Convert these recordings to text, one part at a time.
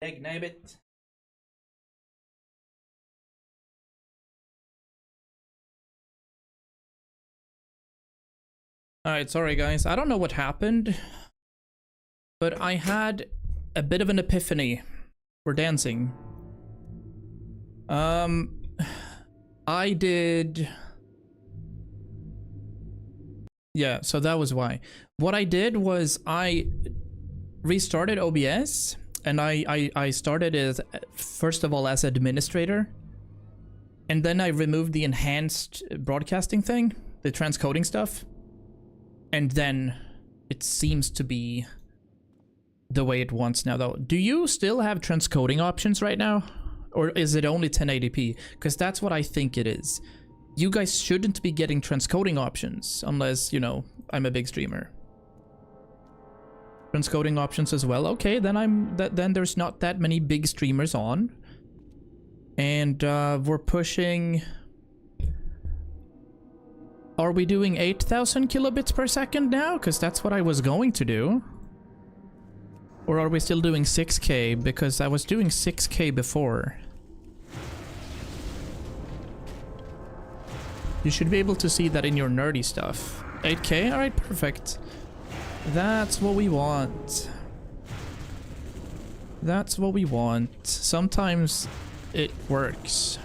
Egg-nabbit. Alright, sorry guys. I don't know what happened, but I had a bit of an epiphany. We're dancing. I did... Yeah, so that was why. What I did was I restarted OBS, and I started as, first of all, as administrator. And then I removed the enhanced broadcasting thing, the transcoding stuff. And then it seems to be the way it wants now, though. Do you still have transcoding options right now? Or is it only 1080p? Because that's what I think it is. You guys shouldn't be getting transcoding options unless, you know, I'm a big streamer. Transcoding options as well. Okay, then then there's not that many big streamers on. And we're pushing... Are we doing 8,000 kilobits per second now? Because that's what I was going to do. Or are we still doing 6K? Because I was doing 6K before. You should be able to see that in your nerdy stuff. 8K? Alright, perfect. That's what we want. That's what we want. Sometimes it works.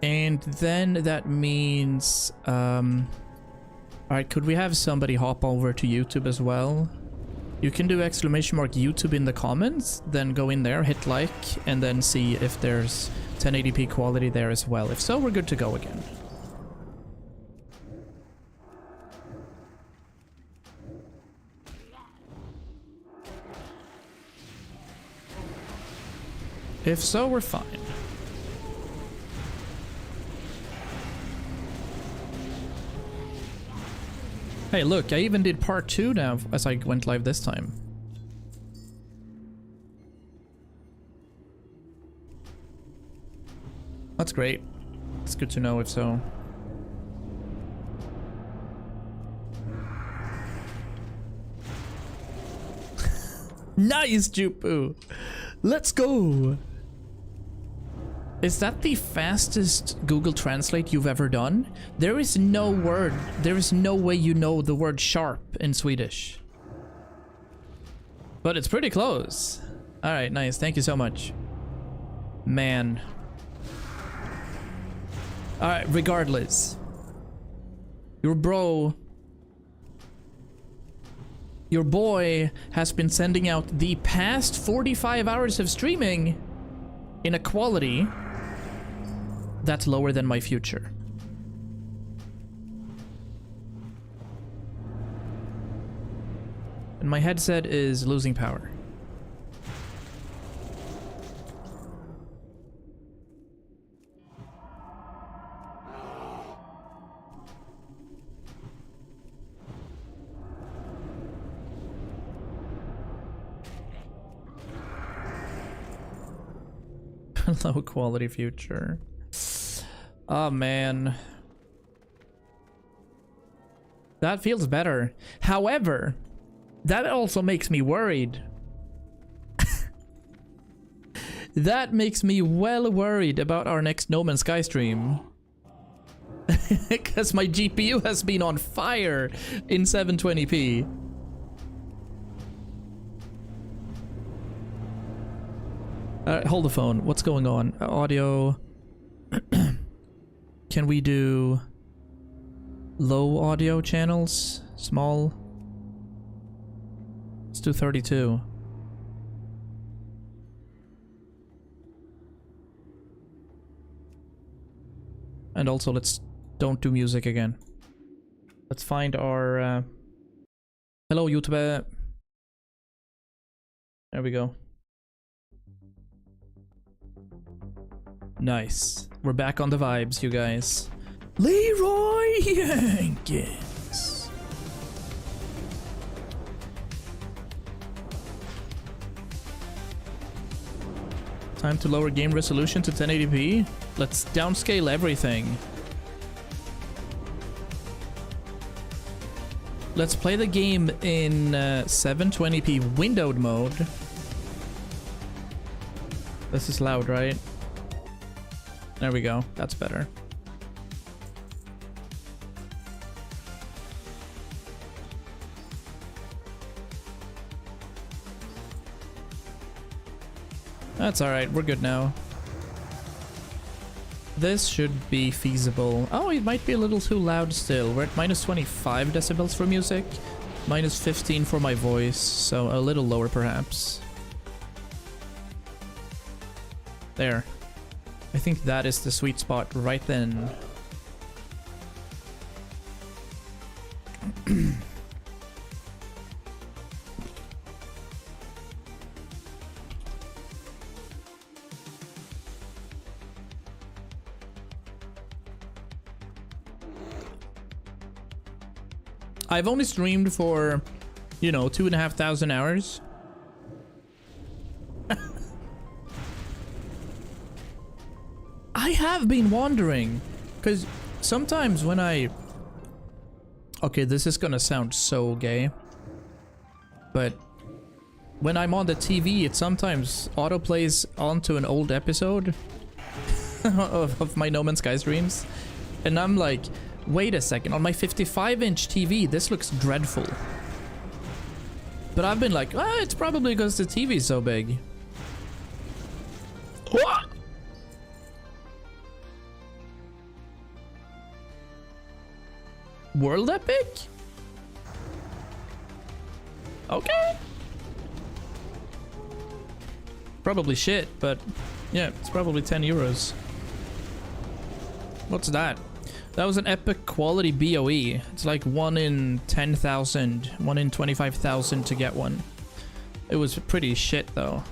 And then that means... Alright, could we have somebody hop over to YouTube as well? You can do exclamation mark YouTube in the comments, then go in there, hit like, and then see if there's 1080p quality there as well. If so, we're good to go again. If so, we're fine. Hey, look, I even did part 2 now as I went live this time. That's great. It's good to know if so. Nice, Jupu! Let's go! Is that the fastest Google Translate you've ever done? There is no word, there is no way you know the word sharp in Swedish. But it's pretty close. Alright, nice. Thank you so much. Man. Alright, regardless. Your boy has been sending out the past 45 hours of streaming in a quality that's lower than my future. And my headset is losing power. Low quality future. Oh man. That feels better. However, that also makes me worried. That makes me well worried about our next No Man's Sky stream. Because my GPU has been on fire in 720p. Hold the phone. What's going on? Audio. Can we do low audio channels? Small? Let's do 32. And also, don't do music again. Let's find our... Hello, YouTube. There we go. Nice. We're back on the vibes, you guys. Leroy Jenkins. Time to lower game resolution to 1080p. Let's downscale everything. Let's play the game in 720p windowed mode. This is loud, right? There we go. That's better. That's alright. We're good now. This should be feasible. Oh, it might be a little too loud still. We're at minus 25 decibels for music. Minus 15 for my voice. So a little lower perhaps. There. I think that is the sweet spot right then. I've only streamed for, you know, 2,500 hours. I have been wondering, because sometimes when I... Okay, this is gonna sound so gay. But when I'm on the TV, it sometimes autoplays onto an old episode of my No Man's Sky streams. And I'm like, wait a second, on my 55-inch TV, this looks dreadful. But I've been like, ah, it's probably because the TV's so big. What? World Epic? Okay. Probably shit, but yeah, it's probably 10 euros. What's that? That was an epic quality BOE. It's like 1 in 10,000, 1 in 25,000 to get one. It was pretty shit though.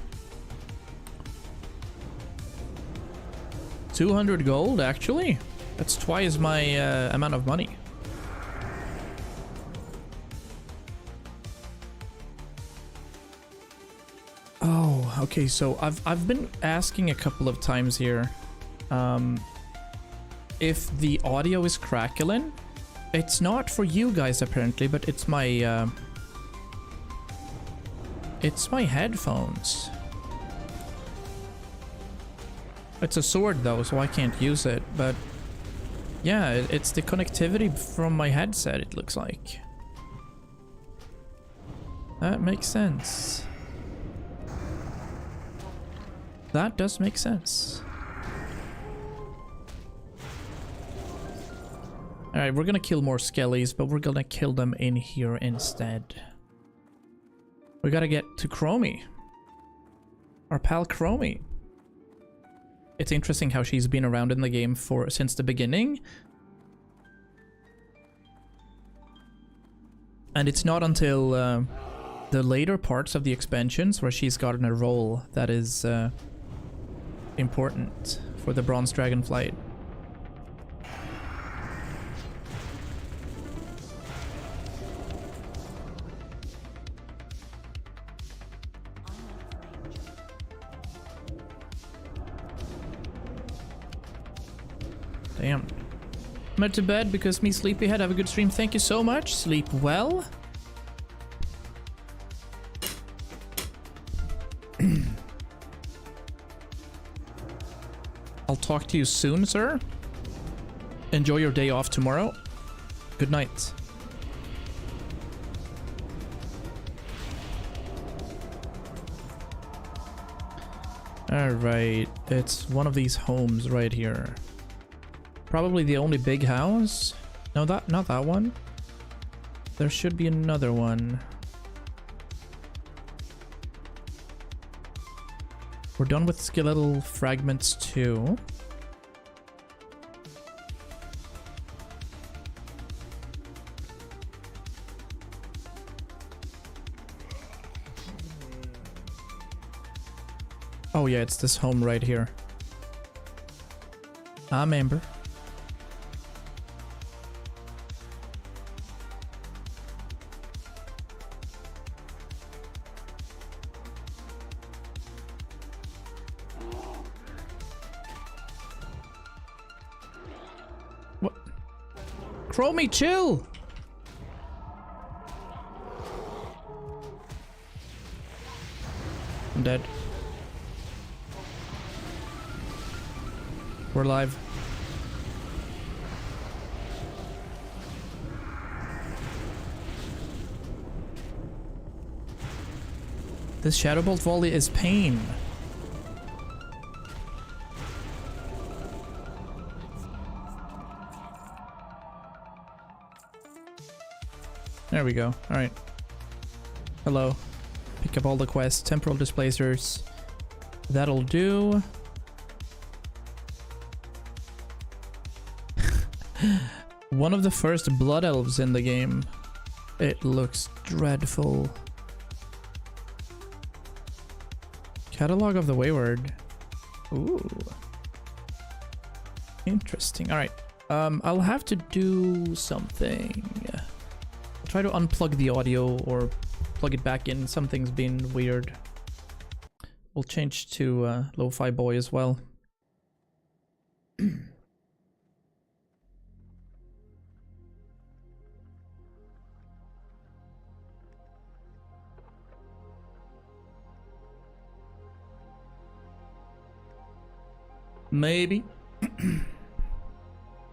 200 gold, actually? That's twice my amount of money. Oh, okay, so I've been asking a couple of times here if the audio is crackling. It's not for you guys apparently, but it's my headphones. It's a sword though, so I can't use it, but yeah, it's the connectivity from my headset, it looks like. That makes sense. That does make sense. Alright, we're gonna kill more skellies, but we're gonna kill them in here instead. We gotta get to Chromie. Our pal Chromie. It's interesting how she's been around in the game since the beginning. And it's not until the later parts of the expansions where she's gotten a role that is important for the Bronze Dragon flight. Damn. I'm head to bed because me sleepyhead. Have a good stream. Thank you so much. Sleep well. I'll talk to you soon, sir. Enjoy your day off tomorrow. Good night. Alright, it's one of these homes right here. Probably the only big house. No, not that one. There should be another one. We're done with skeletal fragments too. Oh yeah, it's this home right here. I'm Amber. Chromie, chill! I'm dead. We're live. This Shadow Bolt volley is pain. There we go. Alright. Hello. Pick up all the quests. Temporal displacers. That'll do. One of the first blood elves in the game. It looks dreadful. Catalog of the Wayward. Ooh. Interesting. Alright. I'll have to do something. Try to unplug the audio or plug it back in. Something's been weird. We'll change to Lo-Fi Boy as well. Maybe.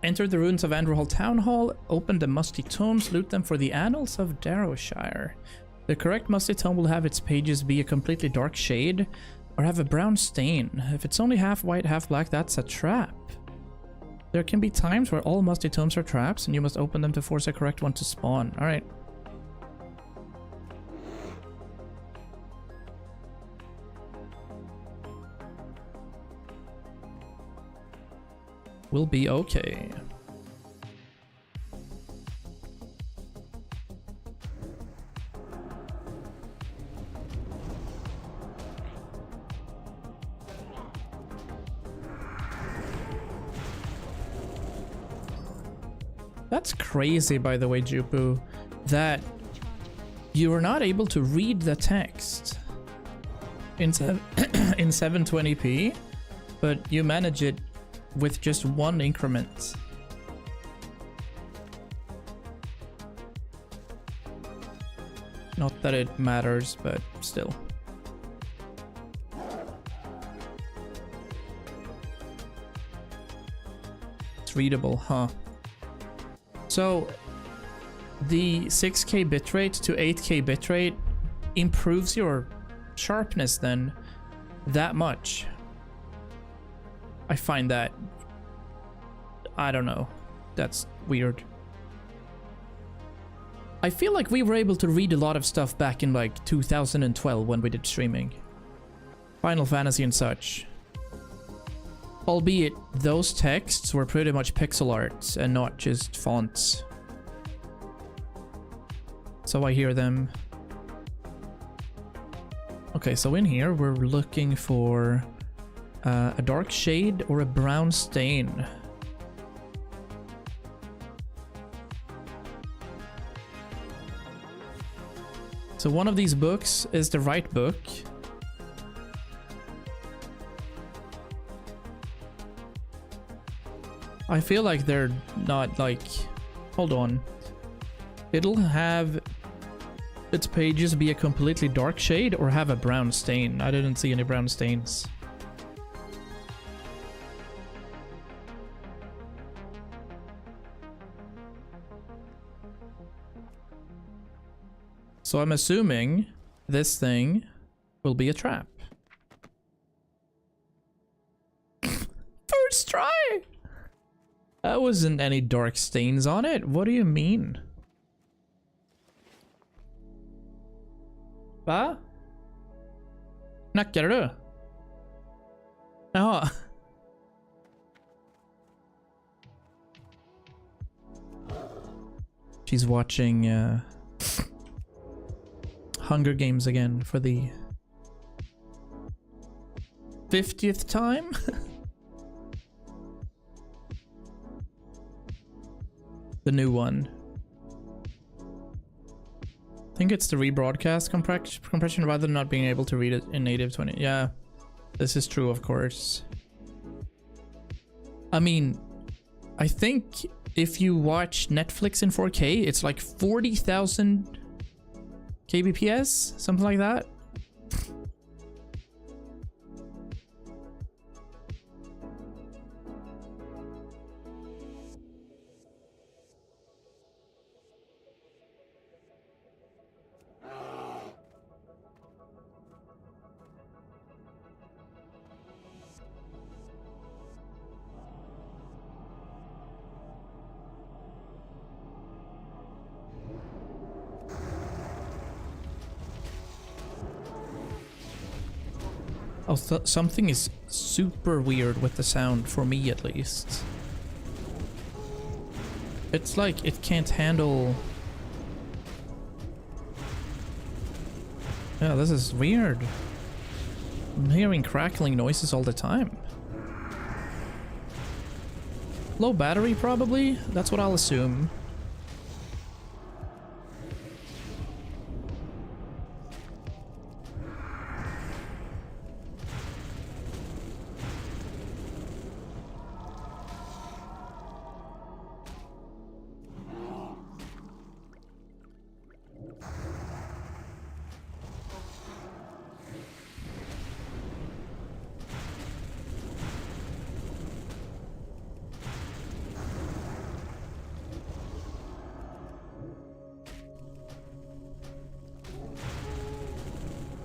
Enter the ruins of Andorhall Town Hall, open the musty tomes, loot them for the Annals of Darrowshire. The correct musty tome will have its pages be a completely dark shade or have a brown stain. If it's only half white, half black, that's a trap. There can be times where all musty tomes are traps and you must open them to force a correct one to spawn. Alright. We'll be okay. That's crazy, by the way, Jupu, that you are not able to read the text in in 720p, but you manage it with just one increment. Not that it matters, but still. It's readable, huh? So the 6K bitrate to 8K bitrate improves your sharpness then that much. I find that, I don't know, that's weird. I feel like we were able to read a lot of stuff back in like 2012 when we did streaming. Final Fantasy and such. Albeit those texts were pretty much pixel art and not just fonts. So I hear them. Okay, so in here we're looking for a dark shade or a brown stain. So one of these books is the right book. I feel like they're not like... Hold on. It'll have its pages be a completely dark shade or have a brown stain. I didn't see any brown stains. So I'm assuming this thing will be a trap. First try! That wasn't any dark stains on it. What do you mean? Va? Snackar du? Jaha. She's watching Hunger Games again for the 50th time? The new one. I think it's the rebroadcast compression rather than not being able to read it in native 20. Yeah, this is true, of course. I mean, I think if you watch Netflix in 4K, it's like 40,000 kbps, something like that. Oh, something is super weird with the sound, for me at least. It's like it can't handle... Yeah, this is weird. I'm hearing crackling noises all the time. Low battery, probably? That's what I'll assume.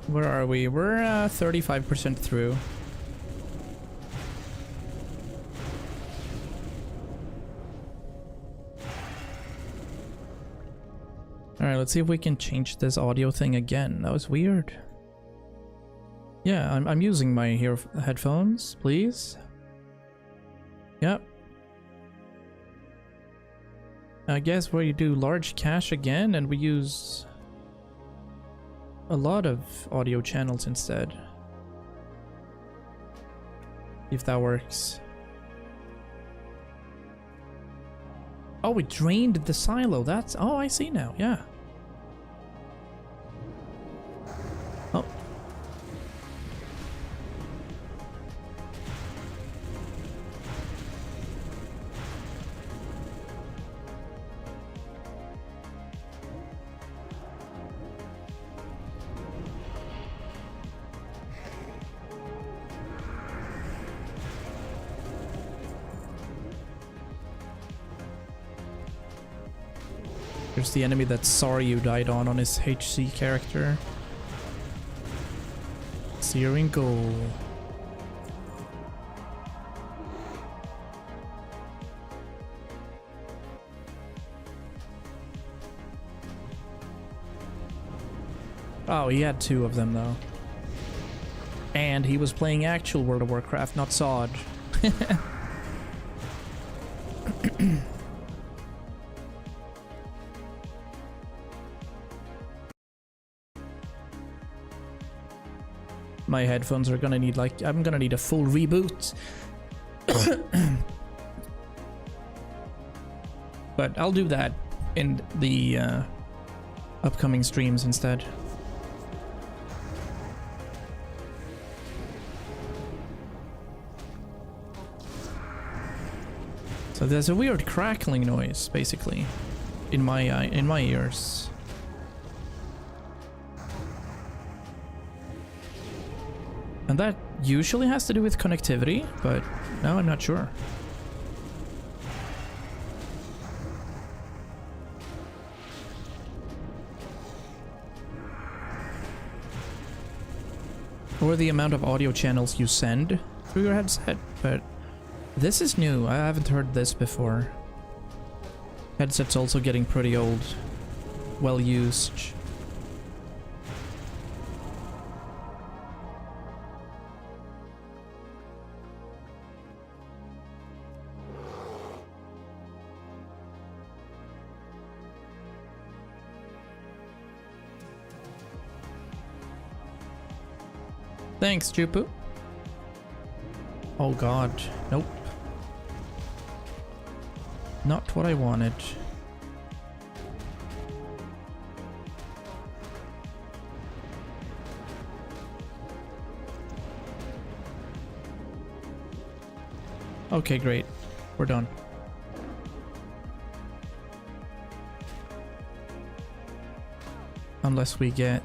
Where are we? We're 35% through. Alright, let's see if we can change this audio thing again. That was weird. Yeah, I'm using my headphones, please. Yep. I guess where you do large cache again and we use a lot of audio channels instead. If that works. Oh, we drained the silo. That's... Oh, I see now. Yeah. Oh. Here's the enemy that Soryu died on his HC character. Searing goal. Oh, he had 2 of them though. And he was playing actual World of Warcraft, not SOD. My headphones are gonna need, like, I'm gonna need a full reboot. But I'll do that in the upcoming streams instead. So there's a weird crackling noise, basically, in my ears. And that usually has to do with connectivity, but now I'm not sure. Or the amount of audio channels you send through your headset, but this is new. I haven't heard this before. Headset's also getting pretty old. Well used. Thanks, Jupu. Oh god, nope. Not what I wanted. Okay, great. We're done. Unless we get...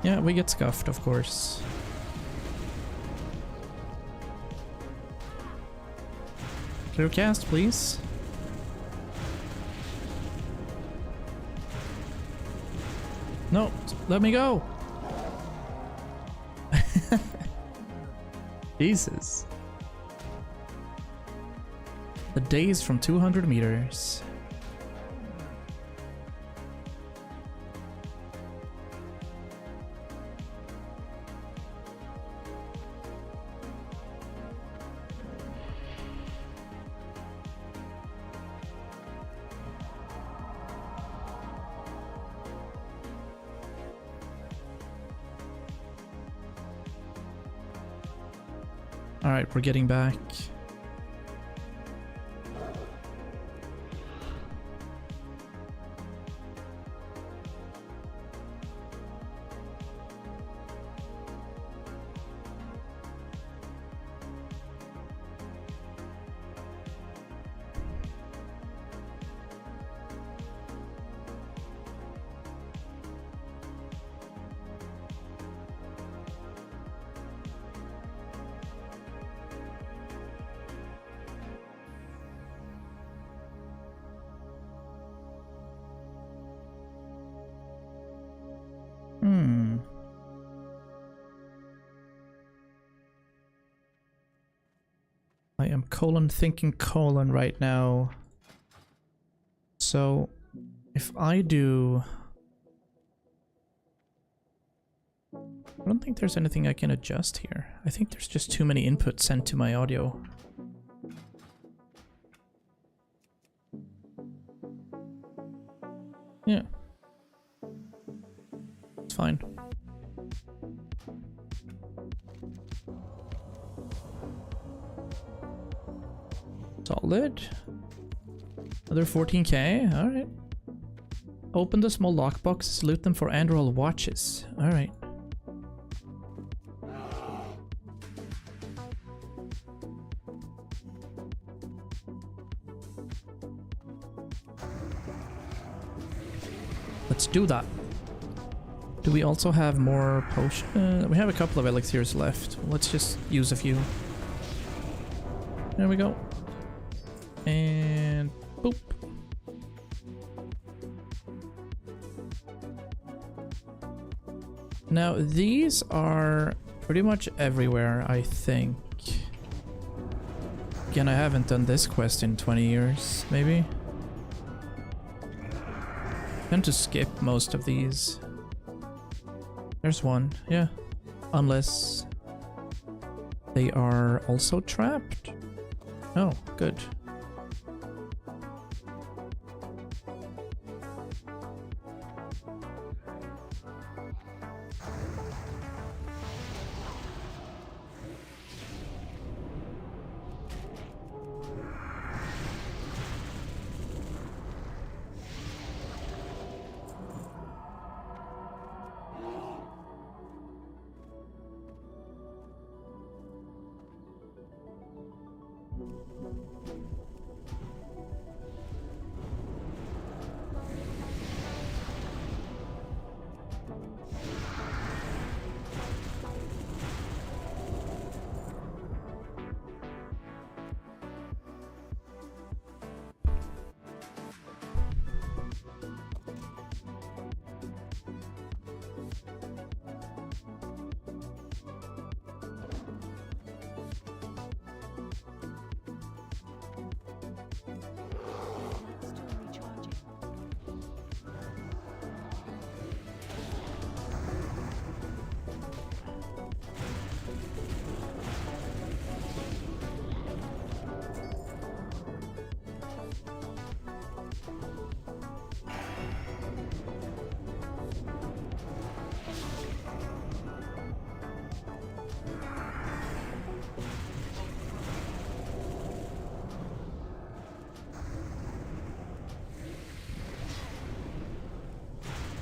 Yeah, we get scuffed, of course. Clear cast, please. No, let me go. Jesus. The days from 200 meters. Alright, we're getting back. I am thinking right now. So if I do... I don't think there's anything I can adjust here. I think there's just too many inputs sent to my audio. Yeah. It's fine. Solid. Another 14k. All right. Open the small lockboxes, loot them for Android watches. All right. Let's do that. Do we also have more potion? We have a couple of elixirs left. Let's just use a few. There we go. And boop. Now these are pretty much everywhere, I think. Again, I haven't done this quest in 20 years, maybe. I tend to skip most of these. There's one, yeah. Unless they are also trapped. Oh, good.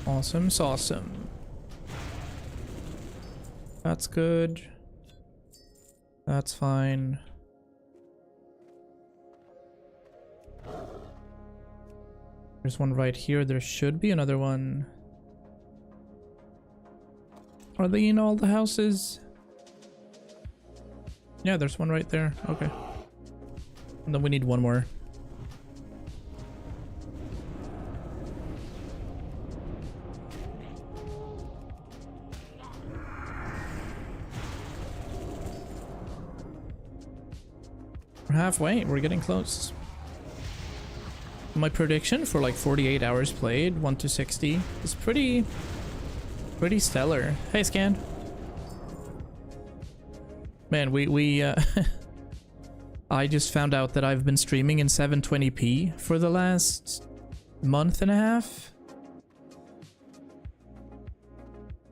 Awesome, awesome. That's good. That's fine. There's one right here. There should be another one. Are they in all the houses? Yeah, there's one right there. Okay. And then we need one more. We're halfway. We're getting close. My prediction for like 48 hours played, 1 to 60, is pretty stellar. Hey, Scan. Man, I just found out that I've been streaming in 720p for the last month and a half.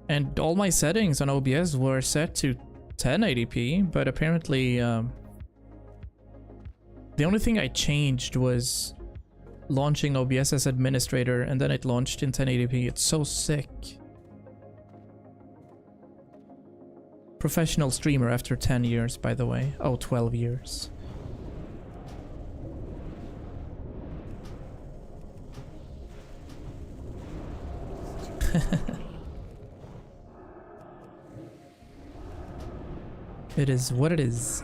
And all my settings on OBS were set to 1080p, but apparently the only thing I changed was launching OBS as administrator, and then it launched in 1080p. It's so sick. Professional streamer after 10 years, by the way. Oh, 12 years. It is what it is.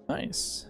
Nice.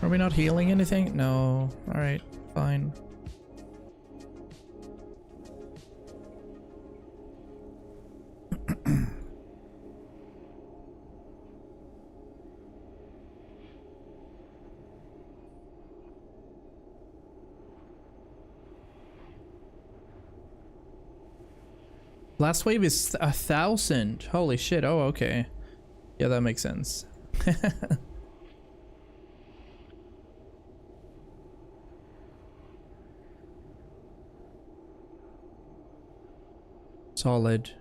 Are we not healing anything? No. Alright, fine. Last wave is 1,000. Holy shit. Oh, okay. Yeah, that makes sense. Solid.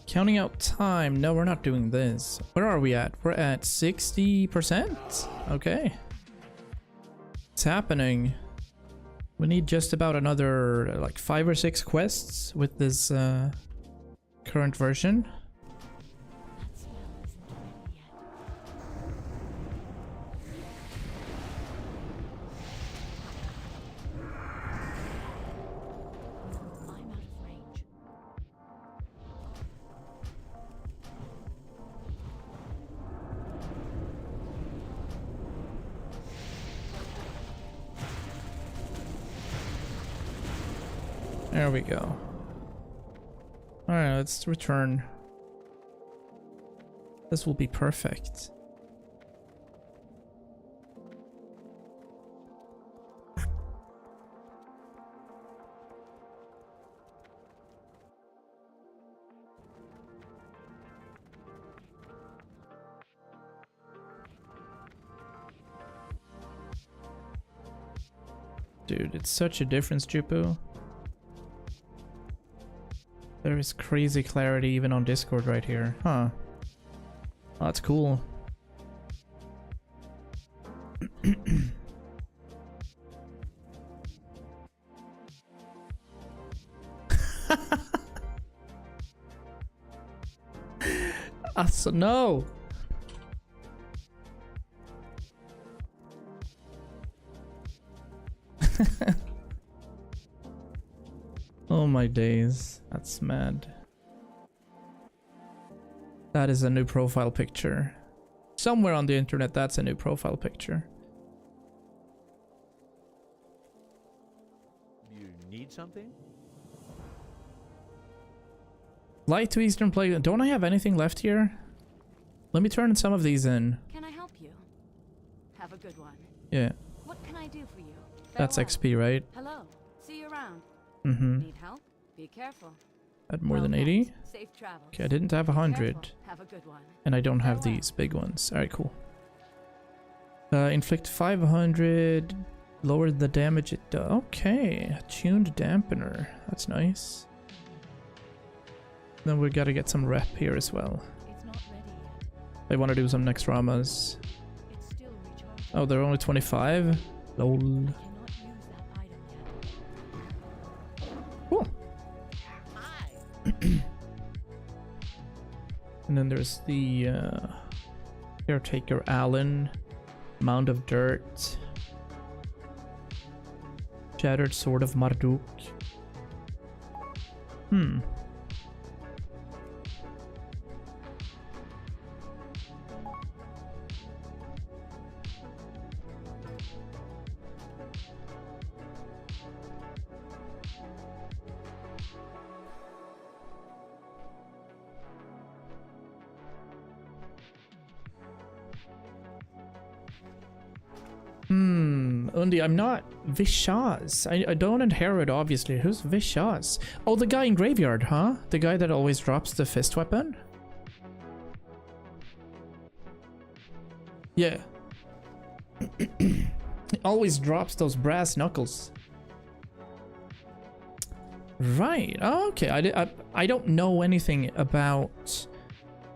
Counting out time. No, we're not doing this. Where are we at? We're at 60%? Okay. It's happening. We need just about another like 5 or 6 quests with this current version. There we go. Alright, let's return. This will be perfect. Dude, it's such a difference, Jupu. There is crazy clarity even on Discord right here. Huh. Oh, that's cool. No! Oh my days, that's mad. That is a new profile picture. Somewhere on the internet, that's a new profile picture. You need something? Light to Eastern Plague. Don't I have anything left here? Let me turn some of these in. Can I help you? Have a good one. Yeah. What can I do for you? That's Farewell. XP, right? Hello. See you around. Mm-hmm. Need help? Be careful. At more Well than met. 80? Safe travels. Okay, I didn't have 100. Careful. Have a good one. And I don't have Farewell. these big ones. Alright, cool. Inflict 500. Lower the damage it does. Okay. Tuned dampener. That's nice. Then we gotta get some rep here as well. It's not ready yet. I want to do some next Ramas. It's still recharged. Oh, they're only 25? Lol. Cannot use that item yet. Cool. Hi. And then there's the Caretaker Allen. Mound of Dirt. Shattered Sword of Marduk. Undi, I'm not Vishaz. I don't inherit, obviously. Who's Vishaz? Oh, the guy in Graveyard, huh? The guy that always drops the fist weapon? Yeah. He always drops those brass knuckles. Right. Oh, okay. I don't know anything about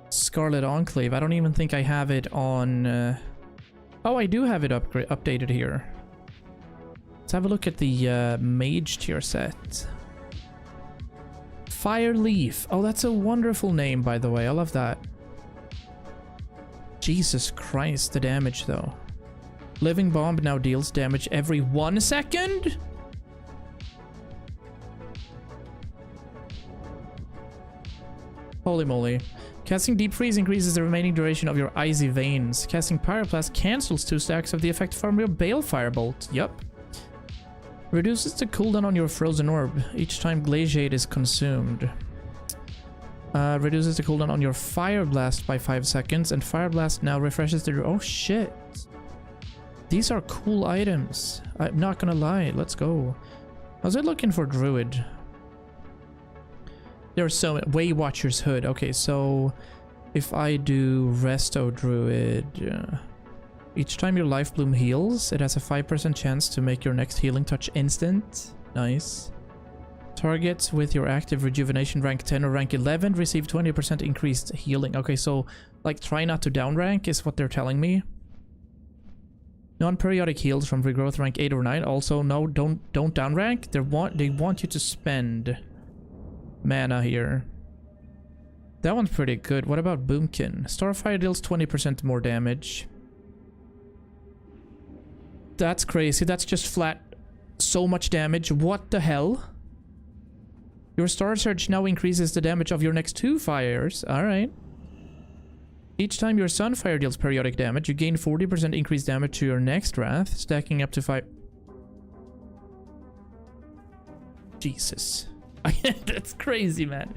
Scarlet Enclave. I don't even think I have it on... Oh, I do have it updated here. Let's have a look at the mage tier set. Fire Leaf. Oh, that's a wonderful name, by the way. I love that. Jesus Christ, the damage, though. Living Bomb now deals damage every 1 second? Holy moly. Casting Deep Freeze increases the remaining duration of your Icy Veins. Casting Pyroblast cancels 2 stacks of the effect from your Balefire Bolt. Yup. Reduces the cooldown on your Frozen Orb each time Glaciate is consumed. Reduces the cooldown on your Fire Blast by 5 seconds, and Fire Blast now refreshes the... Oh shit. These are cool items. I'm not gonna lie. Let's go. I was looking for Druid. There's so... Way Watcher's Hood. Okay, so... If I do Resto Druid... each time your Life Bloom heals, it has a 5% chance to make your next healing touch instant. Nice. Targets with your active rejuvenation rank 10 or rank 11 receive 20% increased healing. Okay, so like try not to down rank is what they're telling me. Non-periodic heals from regrowth rank 8 or 9. Also, no, don't down rank. They want you to spend mana here. That one's pretty good. What about Boomkin? Starfire deals 20% more damage. That's crazy. That's just flat so much damage. What the hell? Your Star Surge now increases the damage of your next 2 fires. Alright. Each time your Sunfire deals periodic damage, you gain 40% increased damage to your next Wrath, stacking up to 5... Jesus. That's crazy, man.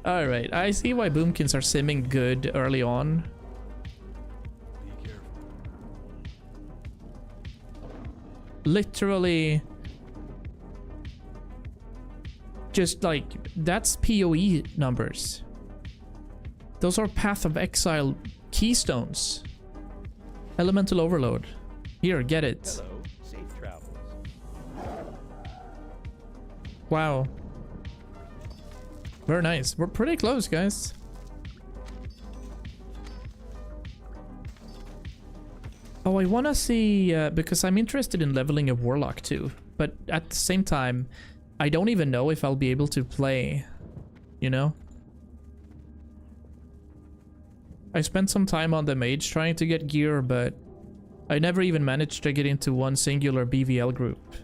Alright, I see why Boomkins are simming good early on. Literally... just like, that's PoE numbers. Those are Path of Exile keystones. Elemental Overload. Here, get it. Hello, safe travels. Wow. Very nice. We're pretty close, guys. Oh, I want to see... because I'm interested in leveling a Warlock too. But at the same time... I don't even know if I'll be able to play, you know? I spent some time on the mage trying to get gear, but I never even managed to get into one singular BVL group.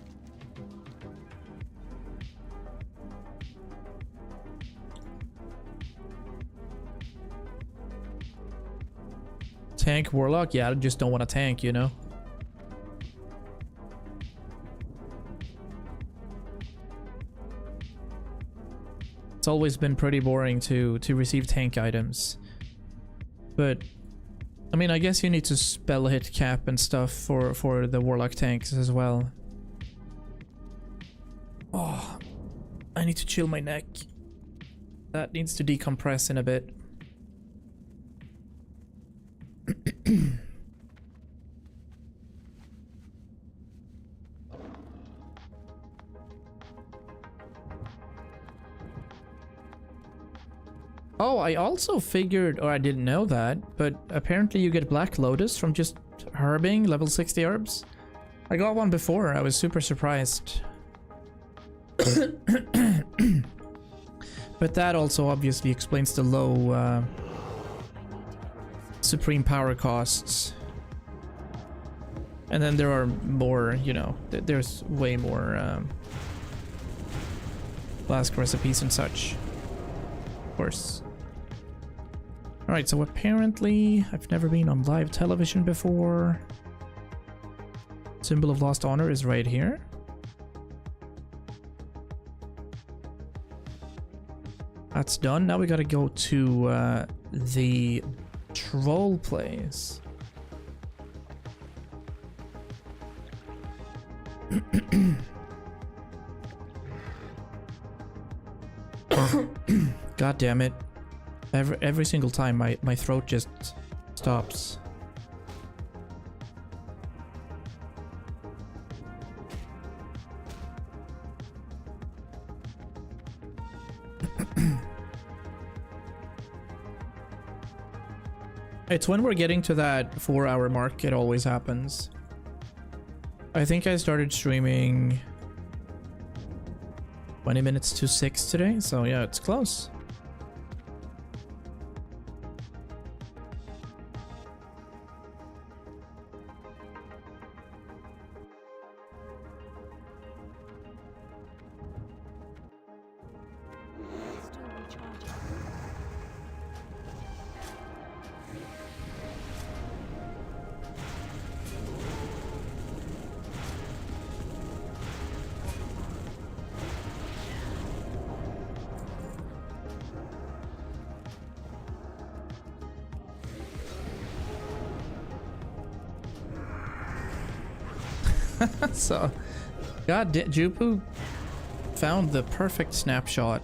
Tank Warlock? Yeah, I just don't want to tank, you know? It's always been pretty boring to receive tank items. But I mean, I guess you need to spell hit cap and stuff for the Warlock tanks as well. Oh, I need to chill my neck. That needs to decompress in a bit. Oh, I also figured, or I didn't know that, but apparently you get Black Lotus from just herbing level 60 herbs. I got one before, I was super surprised. But that also obviously explains the low supreme power costs. And then there are more, you know, there's way more flask recipes and such. Of course. Alright, so apparently I've never been on live television before. Symbol of Lost Honor is right here. That's done. Now we gotta go to the troll place. God damn it. Every single time my throat just stops. It's when we're getting to that 4-hour mark, it always happens. I think I started streaming 20 minutes to 6 today, so yeah, it's close. Still recharging. So, God, Jupu found the perfect snapshot.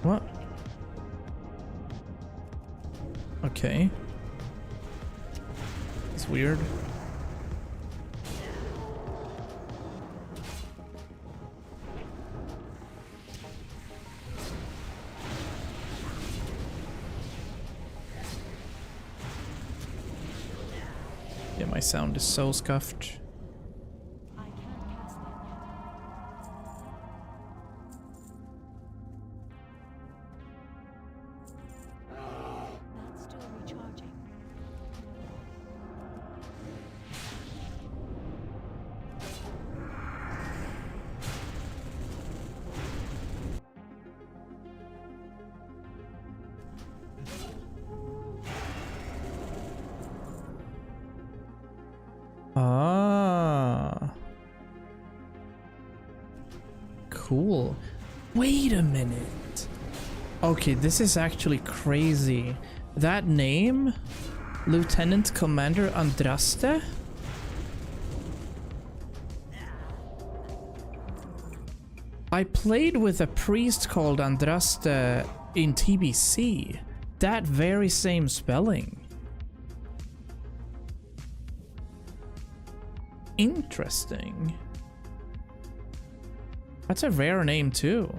What? Okay. It's weird. Yeah, my sound is so scuffed. I can't cast that yet. That's still recharging. Ah. Cool. Wait a minute. Okay, this is actually crazy. That name? Lieutenant Commander Andraste? I played with a priest called Andraste in TBC. That very same spelling. Interesting. That's a rare name too.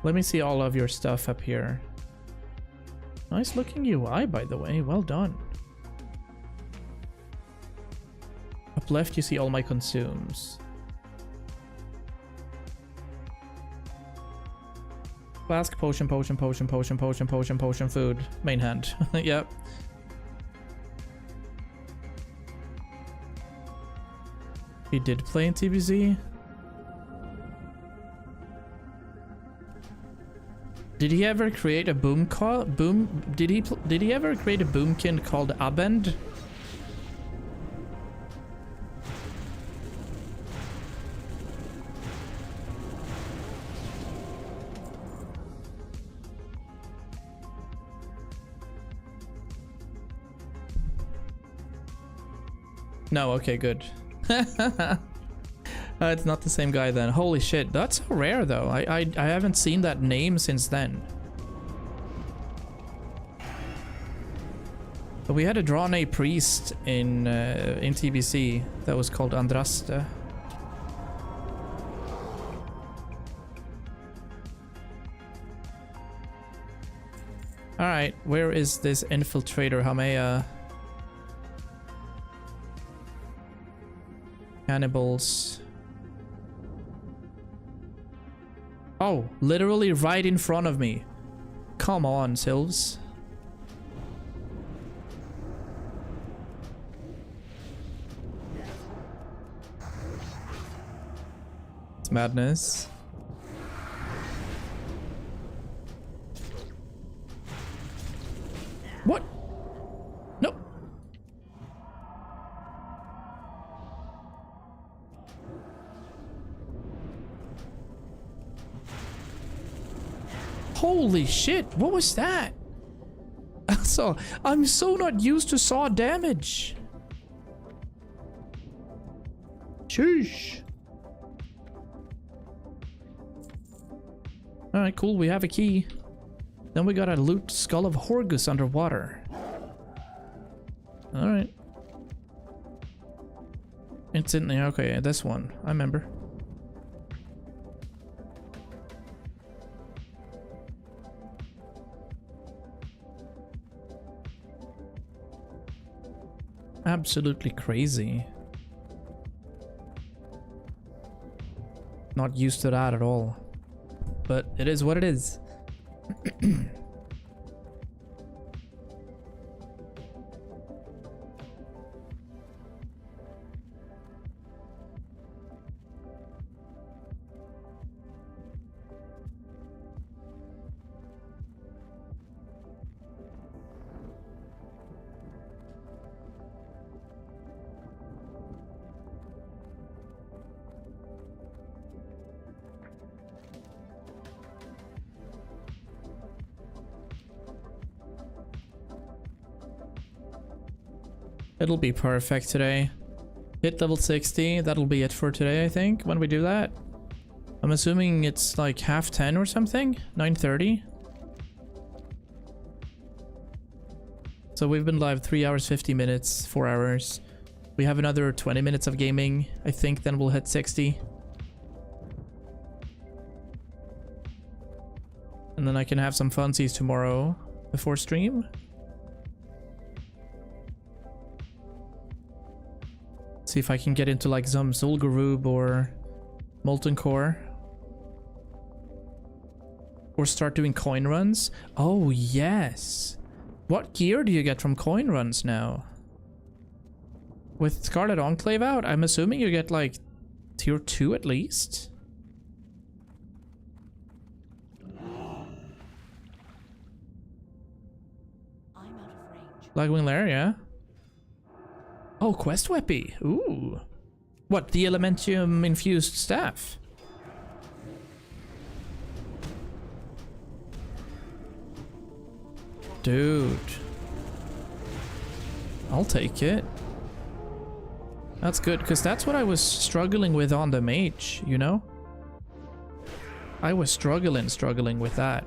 Let me see all of your stuff up here. Nice looking UI, by the way. Well done. Up left, you see all my consumes. Flask, potion, potion, potion, potion, potion, potion, potion, food. Main hand. Yep. He did play in TBZ. Did he ever create a did he ever create a boomkin called Abend? No, okay, good. It's not the same guy then. Holy shit, that's so rare though. I haven't seen that name since then. But we had a drawn a priest in TBC that was called Andraste. All right, where is this infiltrator Hamea? Cannibals. Oh, literally right in front of me. Come on, Silvs. It's madness. What? No. Holy shit, what was that? So, I'm so not used to saw damage. Sheesh. Alright, cool, we have a key. Then we gotta loot Skull of Horgus underwater. All right. It's in there. Okay, this one. I remember. Absolutely crazy. Not used to that at all. But it is what it is. It'll be perfect today. Hit level 60. That'll be it for today, I think, when we do that. I'm assuming it's like 10:30 or something? 9:30? So we've been live 3 hours, 50 minutes, 4 hours. We have another 20 minutes of gaming. I think then we'll hit 60. And then I can have some funsies tomorrow before stream. See if I can get into like some Zul'Gurub or Molten Core. Or start doing coin runs. Oh, yes. What gear do you get from coin runs now? With Scarlet Enclave out, I'm assuming you get like tier 2 at least. I'm out of range. Lagwing Lair, yeah. Oh, Quest Weapy. Ooh. What, the Elementium infused staff? Dude. I'll take it. That's good, because that's what I was struggling with on the mage, you know? I was struggling with that.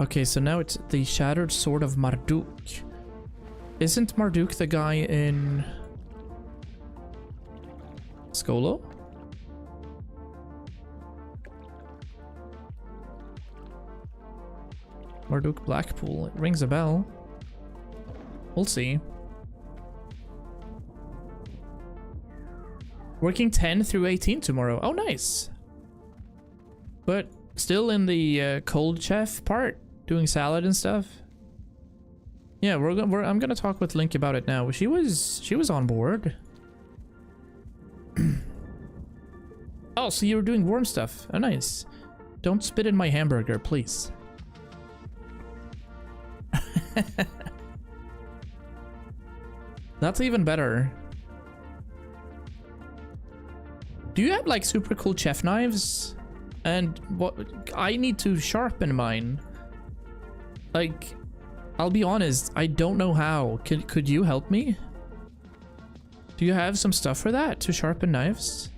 Okay, so now it's the Shattered Sword of Marduk. Isn't Marduk the guy in Skolo? Marduk Blackpool. It rings a bell. We'll see. Working 10 through 18 tomorrow. Oh, nice. But still in the cold chef part, doing salad and stuff. Yeah, I'm gonna talk with Link about it now. She was on board. Oh, so you were doing worm stuff. Oh, nice. Don't spit in my hamburger, please. That's even better. Do you have like super cool chef knives? And what I need to sharpen mine. Like, I'll be honest, I don't know how. Could you help me? Do you have some stuff for that to sharpen knives?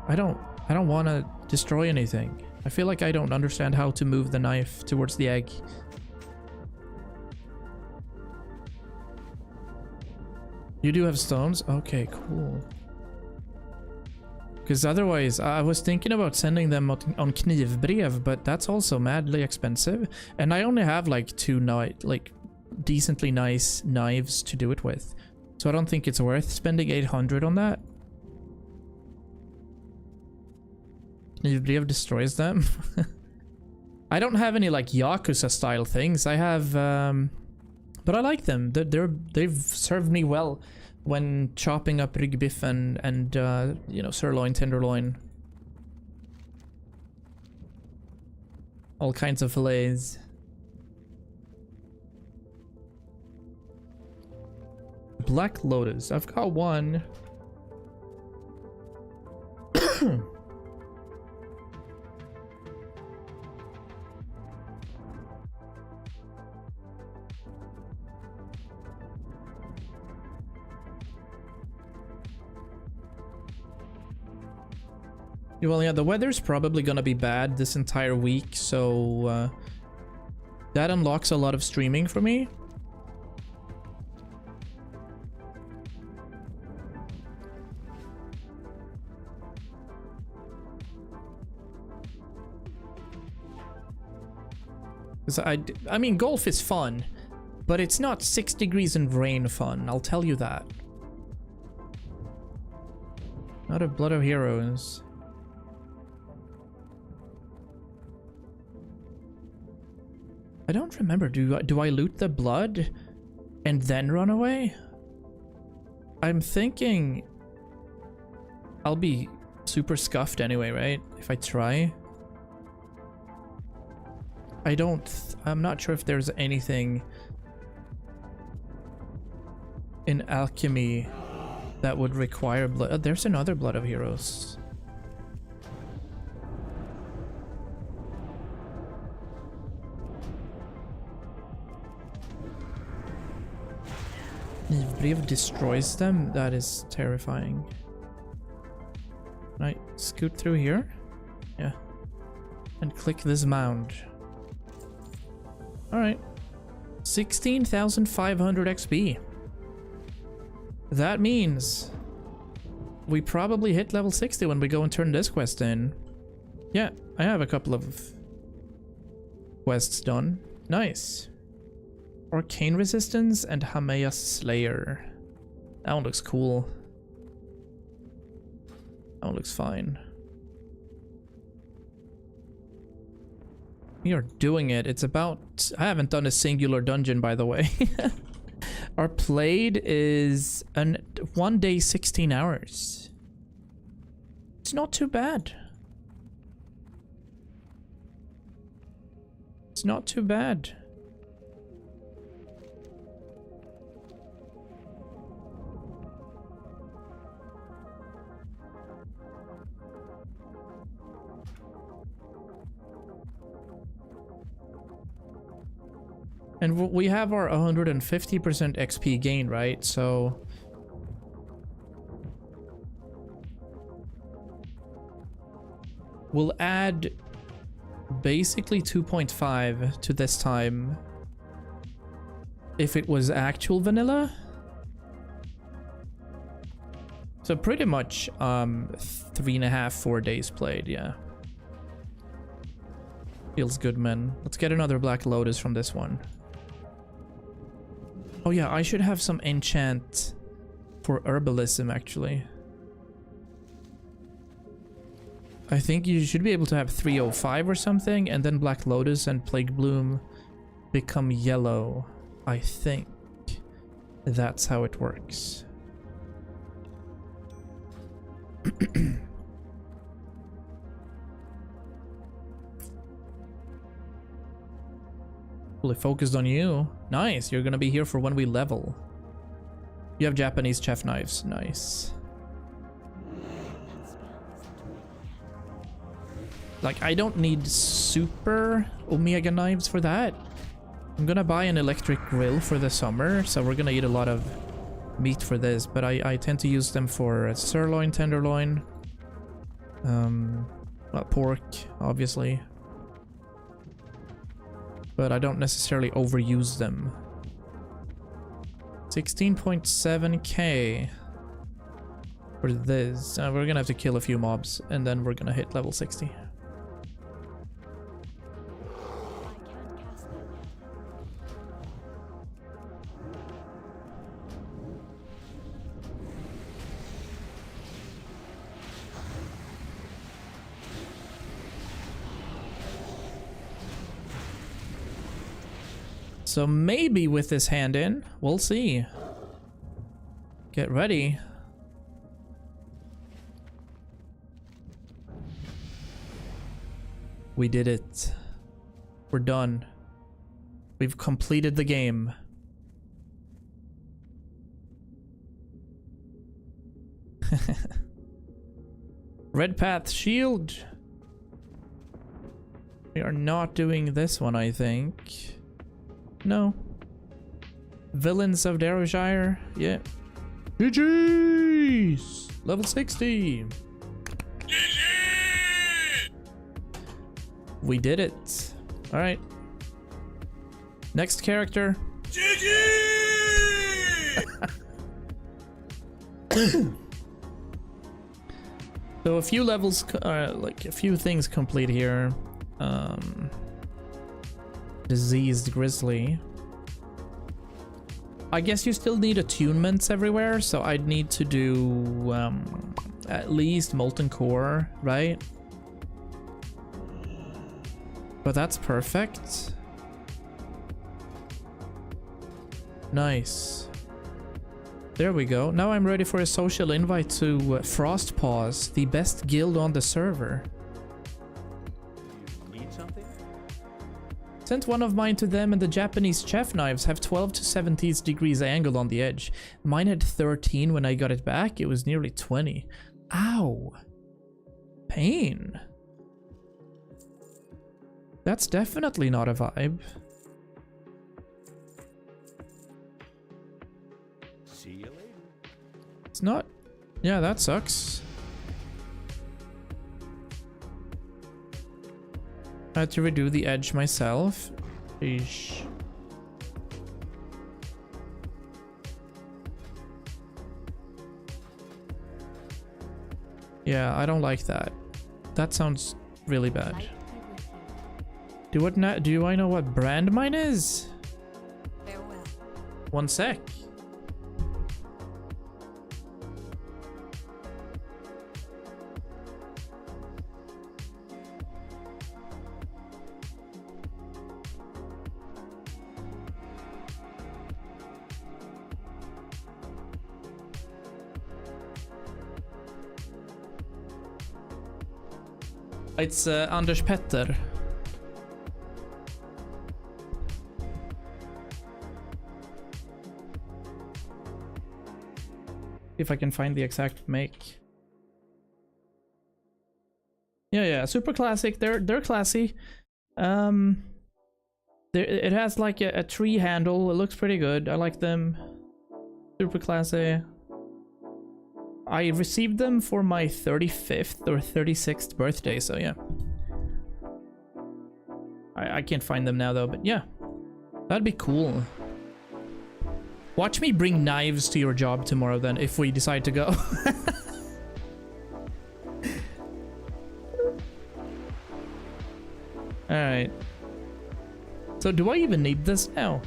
I don't want to destroy anything. I feel like I don't understand how to move the knife towards the egg. You do have stones? Okay, cool. Because otherwise, I was thinking about sending them on Knivbrev, but that's also madly expensive. And I only have like two decently nice knives to do it with. So I don't think it's worth spending 800 on that. Knivbrev destroys them. I don't have any like Yakuza style things. I have, but I like them. They've served me well when chopping up rigbiff and you know, sirloin, tenderloin, all kinds of fillets. Black Lotus. I've got one. Well, yeah, the weather's probably gonna be bad this entire week, so that unlocks a lot of streaming for me. Because I mean, golf is fun, but it's not 6 degrees and rain fun, I'll tell you that. Not a Blood of Heroes. I don't remember. Do I loot the blood and then run away? I'm thinking I'll be super scuffed anyway, right? If I try. I'm not sure if there's anything in alchemy that would require blood. Oh, there's another Blood of Heroes. Brave destroys them? That is terrifying. Can I scoot through here? Yeah. And click this mound. Alright. 16,500 XP. That means we probably hit level 60 when we go and turn this quest in. Yeah, I have a couple of quests done. Nice. Arcane Resistance and Hameya Slayer. That one looks cool. That one looks fine. We are doing it. It's about... I haven't done a singular dungeon, by the way. Our played is 1 day, 16 hours. It's not too bad. It's not too bad. And we have our 150% XP gain, right? So we'll add basically 2.5 to this time if it was actual vanilla. So pretty much 3.5, 4 days played, yeah. Feels good, man. Let's get another Black Lotus from this one. Oh yeah, I should have some enchant for herbalism, actually. I think you should be able to have 305 or something, and then Black Lotus and Plague Bloom become yellow. I think that's how it works. Fully focused on you. Nice, you're gonna be here for when we level. You have Japanese chef knives. Nice. Like, I don't need super Omega knives for that. I'm gonna buy an electric grill for the summer, so we're gonna eat a lot of meat for this, but I tend to use them for sirloin, tenderloin, pork, obviously. But I don't necessarily overuse them. 16.7k for this. We're gonna have to kill a few mobs, and then we're gonna hit level 60. So maybe with this hand in, we'll see. Get ready. We did it. We're done. We've completed the game. Red Path Shield. We are not doing this one, I think. No. Villains of Darrowshire? Yeah. GG's! Level 60! GG! We did it. All right. Next character. So a few levels, like a few things complete here. Diseased Grizzly. I guess you still need attunements everywhere, so I'd need to do at least Molten Core, right? But that's perfect. Nice. There we go. Now I'm ready for a social invite to Frostpaws, the best guild on the server. You need something? Sent one of mine to them, and the Japanese chef knives have 12 to 17 degrees angle on the edge. Mine had 13 when I got it back. It was nearly 20. Ow. Pain. That's definitely not a vibe. See you later. It's not. Yeah, that sucks. I had to redo the edge myself. Eesh. Yeah, I don't like that. That sounds really bad. Do I know what brand mine is? Farewell. One sec. It's Anders Petter. If I can find the exact make. Yeah, super classic. They're classy. It has like a tree handle. It looks pretty good. I like them. Super classy. I received them for my 35th or 36th birthday, so yeah. I can't find them now though, but yeah. That'd be cool. Watch me bring knives to your job tomorrow then, if we decide to go. Alright. So do I even need this now?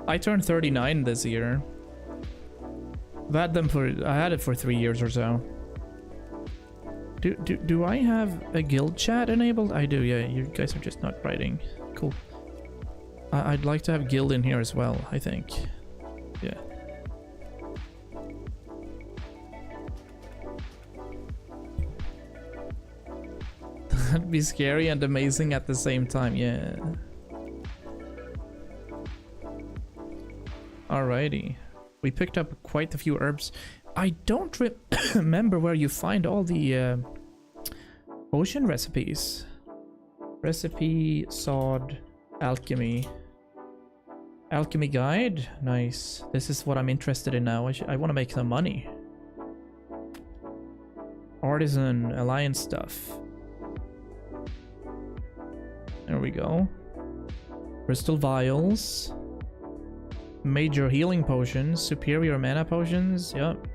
I turned 39 this year. I had it for 3 years or so. Do I have a guild chat enabled? I do, yeah. You guys are just not writing. Cool. I'd like to have guild in here as well, I think. Yeah. That'd be scary and amazing at the same time, yeah. Alrighty. We picked up quite a few herbs. I don't remember where you find all the potion recipes. Recipe, sod, alchemy. Alchemy guide? Nice. This is what I'm interested in now. I want to make some money. Artisan, alliance stuff. There we go. Crystal vials. Major healing potions. Superior mana potions. Yep.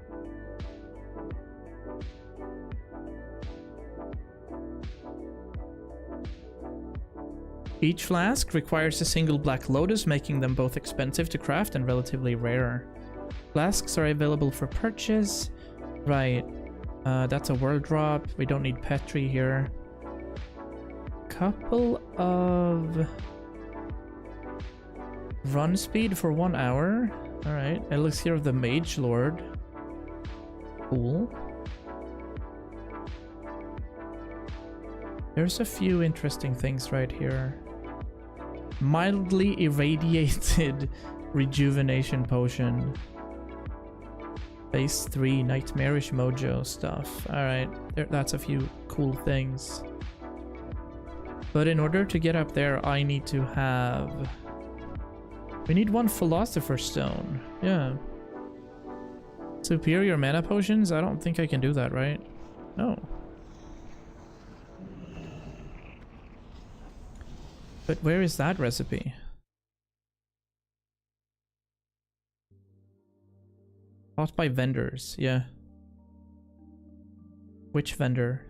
Each flask requires a single black lotus, making them both expensive to craft and relatively rare. Flasks are available for purchase. Right. That's a world drop. We don't need Petri here. Couple of run speed for 1 hour. Alright. Elixir of the Mage Lord. Cool. There's a few interesting things right here. Mildly irradiated rejuvenation potion. Phase 3 nightmarish mojo stuff. Alright, that's a few cool things. But in order to get up there, I need to have... We need one philosopher's stone. Yeah. Superior mana potions? I don't think I can do that, right? No. But where is that recipe? Bought by vendors, yeah. Which vendor?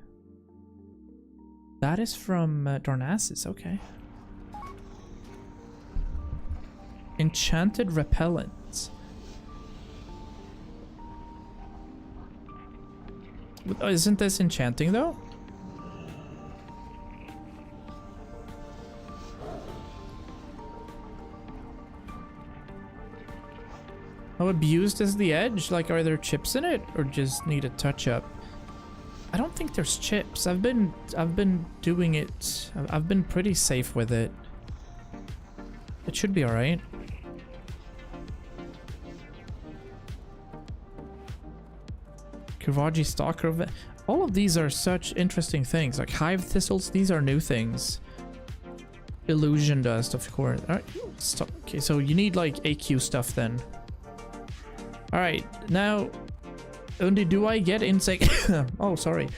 That is from Darnassus, okay. Enchanted repellent. Isn't this enchanting though? How abused is the edge? Like, are there chips in it, or just need a touch up? I don't think there's chips. I've been doing it. I've been pretty safe with it. It should be all right. Kiraji Stalker. All of these are such interesting things. Like hive thistles, these are new things. Illusion dust, of course. All right. Stop. Okay, so you need like AQ stuff then. All right, now, Undi, do I get insect? Oh, sorry.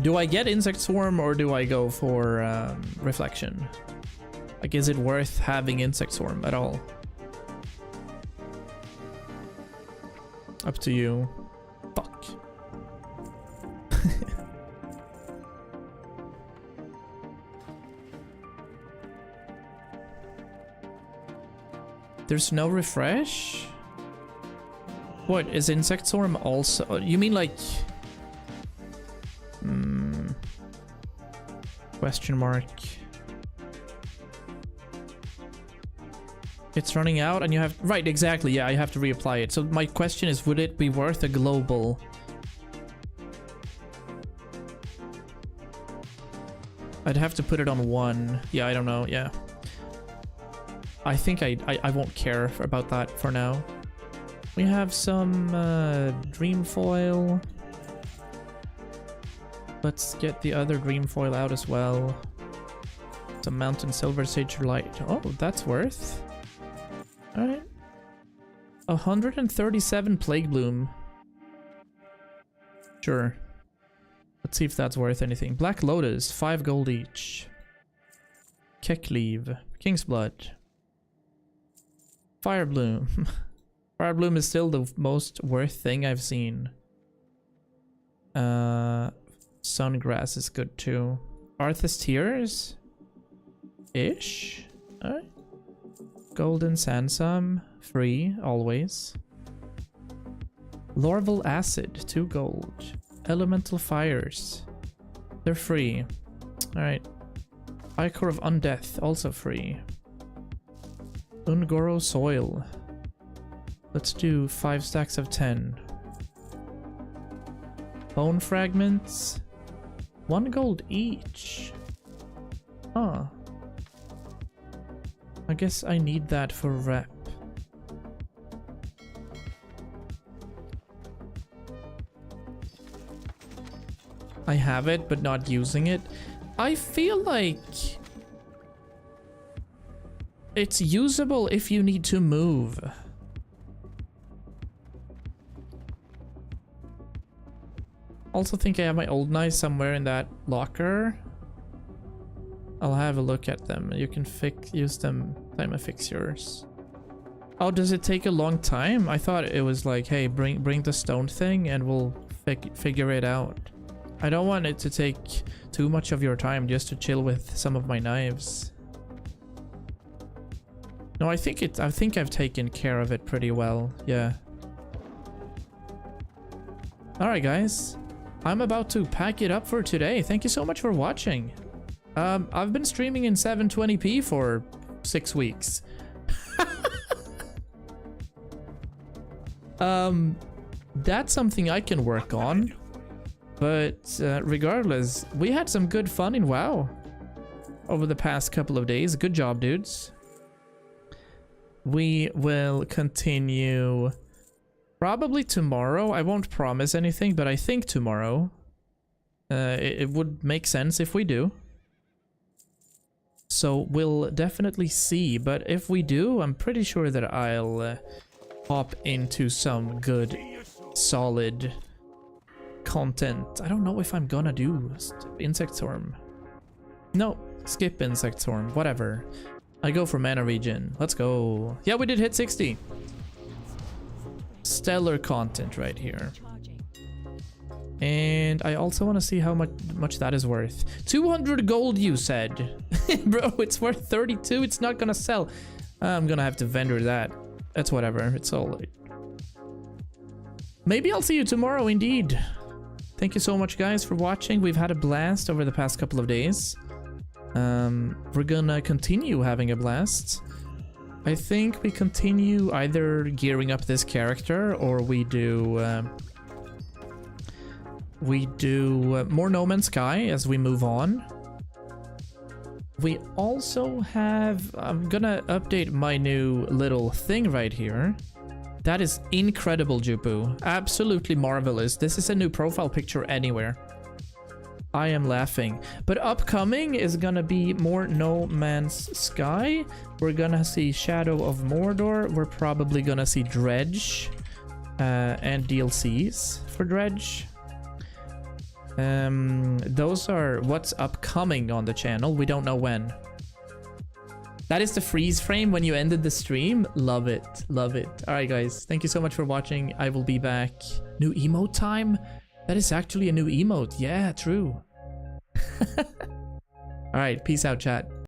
Do I get insect swarm or do I go for reflection? Like, is it worth having insect swarm at all? Up to you. Fuck. There's no refresh? What, is insect swarm also? You mean like... Question mark. It's running out and you have... Right, exactly, yeah, I have to reapply it. So my question is, would it be worth a global? I'd have to put it on 1. Yeah, I don't know, yeah. I think I won't care about that for now. We have some dream foil. Let's get the other dream foil out as well. Some mountain silver sage light. Oh, that's worth. All right. 137 plague bloom. Sure. Let's see if that's worth anything. Black lotus, 5 gold each. Keck leaf, king's blood. Fire bloom. Fire bloom is still the most worth thing I've seen. Sungrass is good too. Arthas tears? Ish? Alright. Golden Sansam, free, always. Lorval acid, 2 gold. Elemental fires. They're free. Alright. Ichor of Undeath, also free. Ungoro soil. Let's do 5 stacks of 10. Bone fragments. 1 gold each. Huh. I guess I need that for rep. I have it, but not using it. I feel like it's usable if you need to move. Also think I have my old knives somewhere in that locker. I'll have a look at them. You can use them time I fix yours. Oh, does it take a long time? I thought it was like, hey, bring the stone thing and we'll figure it out. I don't want it to take too much of your time just to chill with some of my knives. No, I think I've taken care of it pretty well. Yeah. All right, guys. I'm about to pack it up for today. Thank you so much for watching. I've been streaming in 720p for 6 weeks. That's something I can work on. But regardless, we had some good fun in WoW over the past couple of days. Good job, dudes. We will continue probably tomorrow. I won't promise anything, but I think tomorrow. It would make sense if we do. So we'll definitely see. But if we do, I'm pretty sure that I'll hop into some good, solid content. I don't know if I'm gonna do insect swarm. No, Skip Insect Swarm, whatever. I go for Mana Regen. Let's go. Yeah, we did hit 60. Stellar content right here. Charging. And I also want to see how much that is worth. 200 gold, you said. Bro, it's worth 32. It's not gonna sell. I'm gonna have to vendor that. That's whatever. It's all right. Maybe I'll see you tomorrow, indeed. Thank you so much, guys, for watching. We've had a blast over the past couple of days. We're gonna continue having a blast. I think we continue either gearing up this character or we do more No Man's Sky as we move on. We also have... I'm gonna update my new little thing right here. That is incredible, Jupu. Absolutely marvelous. This is a new profile picture anywhere. I am laughing. But upcoming is gonna be more No Man's Sky. We're gonna see Shadow of Mordor. We're probably gonna see Dredge. And DLCs for Dredge. Those are what's upcoming on the channel. We don't know when. That is the freeze frame when you ended the stream. Love it. Love it. Alright, guys. Thank you so much for watching. I will be back. New emote time? That is actually a new emote. Yeah, true. Alright, peace out, chat.